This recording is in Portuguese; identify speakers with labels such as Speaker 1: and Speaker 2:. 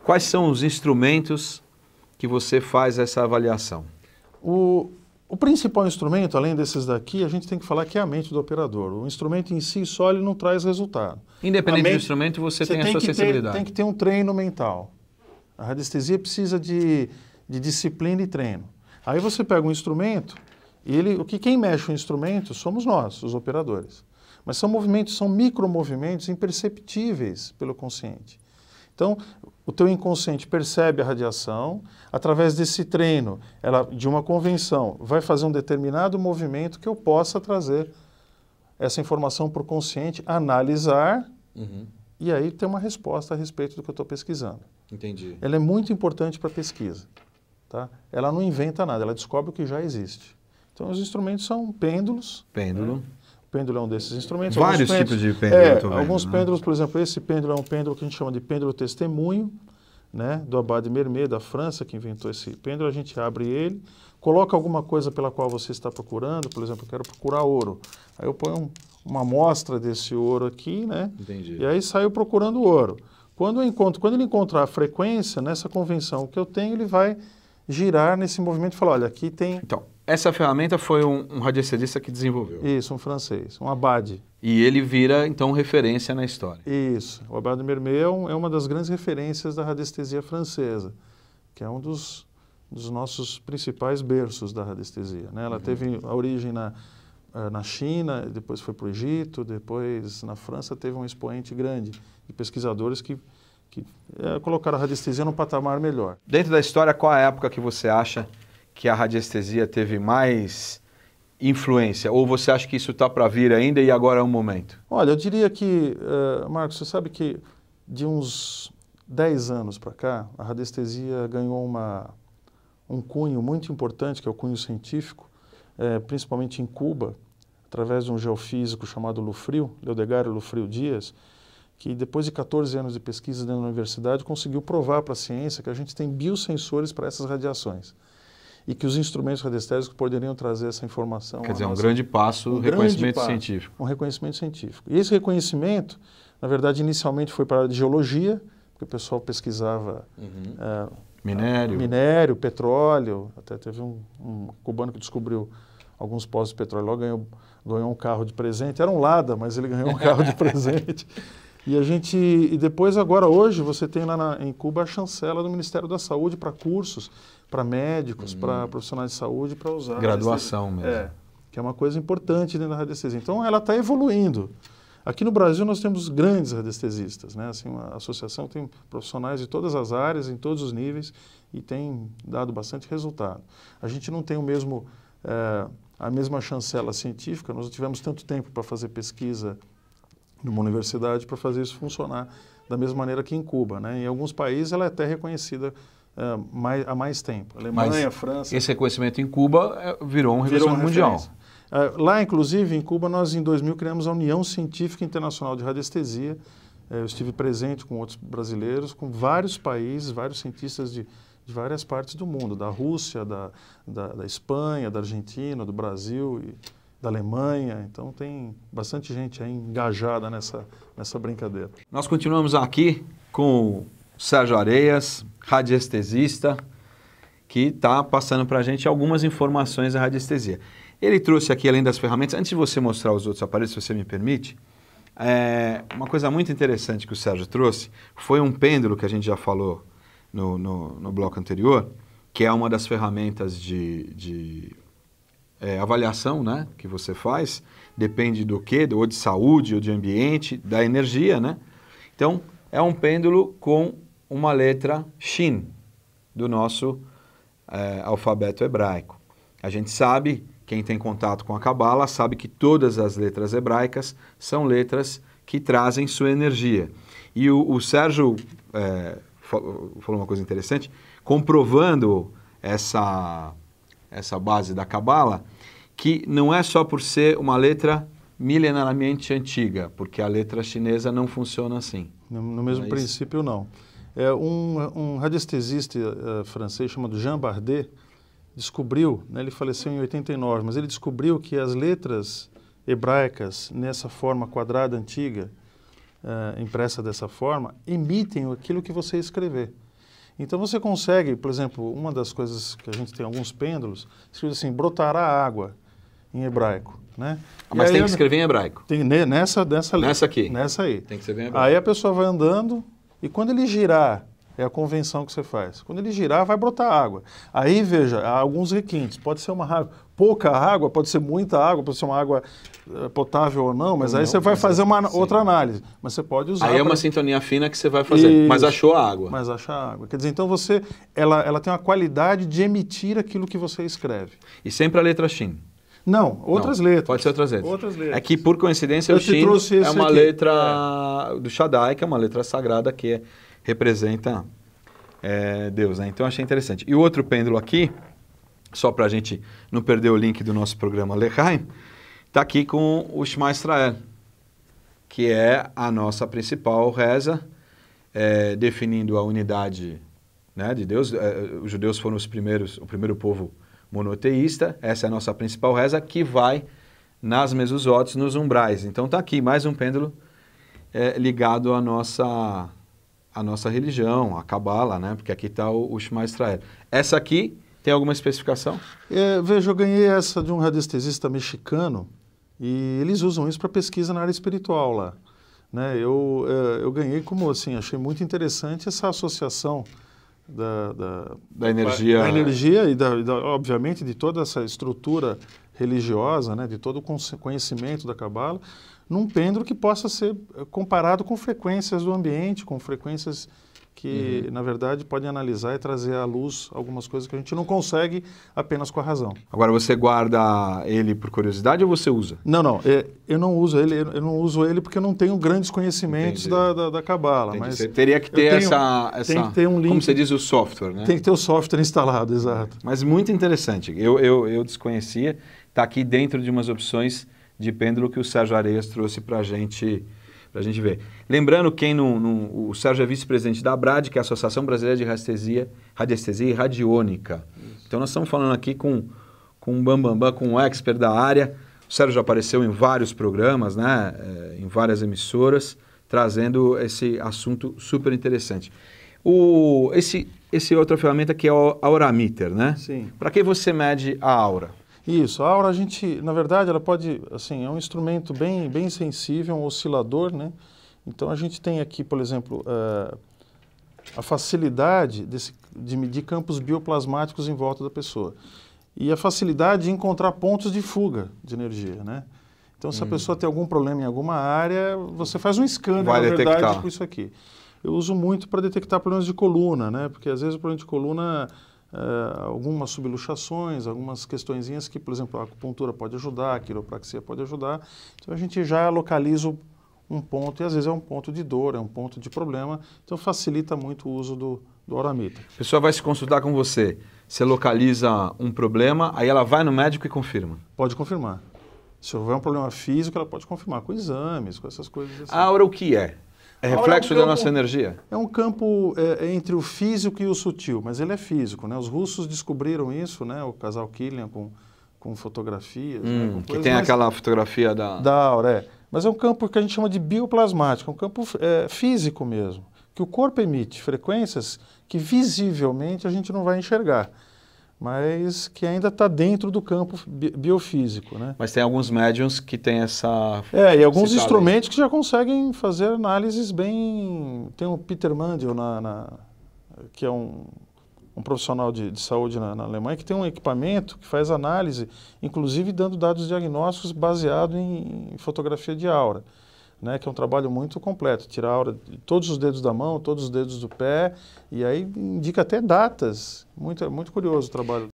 Speaker 1: Quais são os instrumentos que você faz essa avaliação?
Speaker 2: O principal instrumento, além desses daqui, a gente tem que falar que é a mente do operador. O instrumento em si só ele não traz resultado.
Speaker 1: Independente do instrumento, você tem a sua sensibilidade.
Speaker 2: Tem que ter um treino mental. A radiestesia precisa de disciplina e treino. Aí você pega um instrumento, e quem mexe o instrumento somos nós, os operadores. Mas são micromovimentos imperceptíveis pelo consciente. Então, o teu inconsciente percebe a radiação, através desse treino, de uma convenção, vai fazer um determinado movimento que eu possa trazer essa informação para o consciente, analisar, e aí ter uma resposta a respeito do que eu estou pesquisando.
Speaker 1: Entendi.
Speaker 2: Ela é muito importante para a pesquisa. Tá? Ela não inventa nada, ela descobre o que já existe. Então, os instrumentos são pêndulos.
Speaker 1: Pêndulo.
Speaker 2: Né? O pêndulo é um desses instrumentos.
Speaker 1: Vários tipos de pêndulo.
Speaker 2: Alguns pêndulos, por exemplo, esse pêndulo é um pêndulo que a gente chama de pêndulo testemunho, né, do Abade Mermet, da França, que inventou esse pêndulo. A gente abre ele, coloca alguma coisa pela qual você está procurando. Por exemplo, eu quero procurar ouro. Aí eu ponho uma amostra desse ouro aqui, né?
Speaker 1: Entendi.
Speaker 2: E aí saio procurando ouro. Quando ele encontrar a frequência nessa convenção que eu tenho, ele vai girar nesse movimento e falar, olha, aqui tem...
Speaker 1: Então, essa ferramenta foi um radiestesista que desenvolveu.
Speaker 2: Isso, um francês, um Abade.
Speaker 1: E ele vira, então, referência na história.
Speaker 2: Isso. O Abade Mermet é uma das grandes referências da radiestesia francesa, que é um dos nossos principais berços da radiestesia. Né? Ela teve a origem na China, depois foi para o Egito, depois na França teve um expoente grande de pesquisadores que colocaram a radiestesia num patamar melhor.
Speaker 1: Dentro da história, qual a época que você acha que a radiestesia teve mais influência? Ou você acha que isso está para vir ainda e agora é o momento?
Speaker 2: Olha, eu diria que, Marcos, você sabe que de uns 10 anos para cá, a radiestesia ganhou um cunho muito importante, que é o cunho científico, principalmente em Cuba, através de um geofísico chamado Leodegário Lufrio Dias, que depois de 14 anos de pesquisa dentro da universidade, conseguiu provar para a ciência que a gente tem biosensores para essas radiações e que os instrumentos radiestésicos poderiam trazer essa informação.
Speaker 1: Quer dizer, um grande passo, reconhecimento científico.
Speaker 2: Um reconhecimento científico. E esse reconhecimento, na verdade, inicialmente foi para a área de geologia, porque o pessoal pesquisava minério, petróleo, até teve um cubano que descobriu alguns poços de petróleo, logo ganhou um carro de presente, era um Lada, mas ele ganhou um carro de presente. E depois agora, hoje, você tem lá em Cuba a chancela do Ministério da Saúde para cursos, para médicos, para profissionais de saúde, para usar.
Speaker 1: Graduação mesmo.
Speaker 2: Que é uma coisa importante dentro da radiestesia. Então, ela está evoluindo. Aqui no Brasil, nós temos grandes radiestesistas, né? Assim, a associação tem profissionais de todas as áreas, em todos os níveis, e tem dado bastante resultado. A gente não tem a mesma chancela científica, nós não tivemos tanto tempo para fazer pesquisa numa universidade para fazer isso funcionar da mesma maneira que em Cuba, né? Em alguns países ela é até reconhecida há mais tempo. Alemanha, França.
Speaker 1: Esse reconhecimento em Cuba virou um reconhecimento mundial.
Speaker 2: Lá, inclusive, em Cuba, nós em 2000 criamos a União Científica Internacional de Radiestesia. Eu estive presente com outros brasileiros, com vários países, vários cientistas de várias partes do mundo, da Rússia, da Espanha, da Argentina, do Brasil e da Alemanha. Então tem bastante gente aí engajada nessa brincadeira.
Speaker 1: Nós continuamos aqui com o Sérgio Areias, radiestesista, que está passando para a gente algumas informações da radiestesia. Ele trouxe aqui, além das ferramentas, antes de você mostrar os outros aparelhos, se você me permite, uma coisa muito interessante que o Sérgio trouxe foi um pêndulo que a gente já falou no bloco anterior, que é uma das ferramentas de avaliação, né, que você faz, depende do quê? Ou de saúde, ou de ambiente, da energia, né? Então, é um pêndulo com uma letra Shin, do nosso alfabeto hebraico. A gente sabe, quem tem contato com a Cabala, sabe que todas as letras hebraicas são letras que trazem sua energia. E o Sérgio falou uma coisa interessante, comprovando essa base da Cabala, que não é só por ser uma letra milenarmente antiga, porque a letra chinesa não funciona assim.
Speaker 2: No mesmo princípio, não. Um radiestesista francês chamado Jean Bardet descobriu, né, ele faleceu em 89, mas ele descobriu que as letras hebraicas, nessa forma quadrada antiga, impressa dessa forma, emitem aquilo que você escrever. Então você consegue, por exemplo, uma das coisas que a gente tem alguns pêndulos, escrito assim, brotará água, em hebraico, né?
Speaker 1: Mas tem que escrever em hebraico.
Speaker 2: Tem, nessa
Speaker 1: aqui?
Speaker 2: Nessa aí.
Speaker 1: Tem que escrever em hebraico.
Speaker 2: Aí a pessoa vai andando e quando ele girar, é a convenção que você faz. Quando ele girar, vai brotar água. Aí, veja, há alguns requintes. Pode ser uma água, pouca água, pode ser muita água, pode ser uma água potável ou não, mas aí você vai fazer uma outra análise. Mas você pode usar...
Speaker 1: Aí é uma sintonia fina que você vai fazer,
Speaker 2: Isso.
Speaker 1: mas achou a água.
Speaker 2: Mas acha a água. Quer dizer, então ela tem uma qualidade de emitir aquilo que você escreve.
Speaker 1: E sempre a letra Shin.
Speaker 2: Não, outras letras.
Speaker 1: Pode ser outras letras.
Speaker 2: Outras letras.
Speaker 1: É que, por coincidência,
Speaker 2: Eu
Speaker 1: o
Speaker 2: te
Speaker 1: Shin
Speaker 2: trouxe esse
Speaker 1: é uma
Speaker 2: aqui.
Speaker 1: letra do Shaddai, que é uma letra sagrada que representa Deus, né? Então, eu achei interessante. E o outro pêndulo aqui, só para a gente não perder o link do nosso programa Lechaim, está aqui com o Shema Israel, que é a nossa principal reza, definindo a unidade, né, de Deus. Os judeus foram o primeiro povo monoteísta. Essa é a nossa principal reza, que vai nas mezuzot, nos umbrais. Então está aqui mais um pêndulo ligado à nossa religião, a Kabbalah, né? Porque aqui está o Shema Israel. Essa aqui tem alguma especificação?
Speaker 2: Veja, eu ganhei essa de um radiestesista mexicano e eles usam isso para pesquisa na área espiritual lá. Né? Eu ganhei como assim, achei muito interessante essa associação da energia e, obviamente, de toda essa estrutura religiosa, né, de todo o conhecimento da Kabbalah, num pêndulo que possa ser comparado com frequências do ambiente, com frequências que, na verdade, podem analisar e trazer à luz algumas coisas que a gente não consegue apenas com a razão.
Speaker 1: Agora, você guarda ele por curiosidade ou você usa?
Speaker 2: Não, eu não uso ele porque eu não tenho grandes conhecimentos da Kabbalah. Mas
Speaker 1: você teria que ter
Speaker 2: tem que ter um link,
Speaker 1: como você diz, o software, né?
Speaker 2: Tem que ter o software instalado, exato.
Speaker 1: Mas muito interessante. Eu desconhecia, está aqui dentro de umas opções de pêndulo que o Sérgio Areias trouxe para a gente ver. Lembrando, o Sérgio é vice-presidente da ABRAD, que é a Associação Brasileira de Radiestesia e Radiônica. Isso. Então nós estamos falando aqui com um bambambam, com um expert da área. O Sérgio já apareceu em vários programas, né, em várias emissoras, trazendo esse assunto super interessante. Esse outra ferramenta que é o Aurameter, né?
Speaker 2: Sim.
Speaker 1: Para que você mede a aura?
Speaker 2: Isso, a aura na verdade, ela pode, assim, é um instrumento bem sensível, um oscilador, né? Então a gente tem aqui, por exemplo, a facilidade de medir campos bioplasmáticos em volta da pessoa e a facilidade de encontrar pontos de fuga de energia, né? Então se a pessoa tem algum problema em alguma área, você faz um scanner, na verdade, com isso aqui. Eu uso muito para detectar problemas de coluna, né? Porque às vezes o problema de coluna... algumas subluxações, algumas questõezinhas que, por exemplo, a acupuntura pode ajudar, a quiropraxia pode ajudar. Então a gente já localiza um ponto, e às vezes é um ponto de dor, é um ponto de problema, então facilita muito o uso do Aurameter.
Speaker 1: A pessoa vai se consultar com você, você localiza um problema, aí ela vai no médico e confirma?
Speaker 2: Pode confirmar. Se houver um problema físico, ela pode confirmar com exames, com essas coisas assim.
Speaker 1: A aura o que é? É reflexo da nossa energia?
Speaker 2: É um campo entre o físico e o sutil, mas ele é físico, né? Os russos descobriram isso, né? O casal Killian com fotografias. Né? Com
Speaker 1: que tem aquela fotografia da
Speaker 2: aura, Mas é um campo que a gente chama de bioplasmático, é um campo físico mesmo, que o corpo emite frequências que visivelmente a gente não vai enxergar, mas que ainda está dentro do campo biofísico, né?
Speaker 1: Mas tem alguns médiums que têm essa...
Speaker 2: e alguns instrumentos que já conseguem fazer análises bem... Tem o Peter Mandel, que é um profissional de saúde na Alemanha, que tem um equipamento que faz análise, inclusive dando dados diagnósticos baseado em fotografia de aura, né, que é um trabalho muito completo, tirar a aura de todos os dedos da mão, todos os dedos do pé, e aí indica até datas. Muito curioso o trabalho.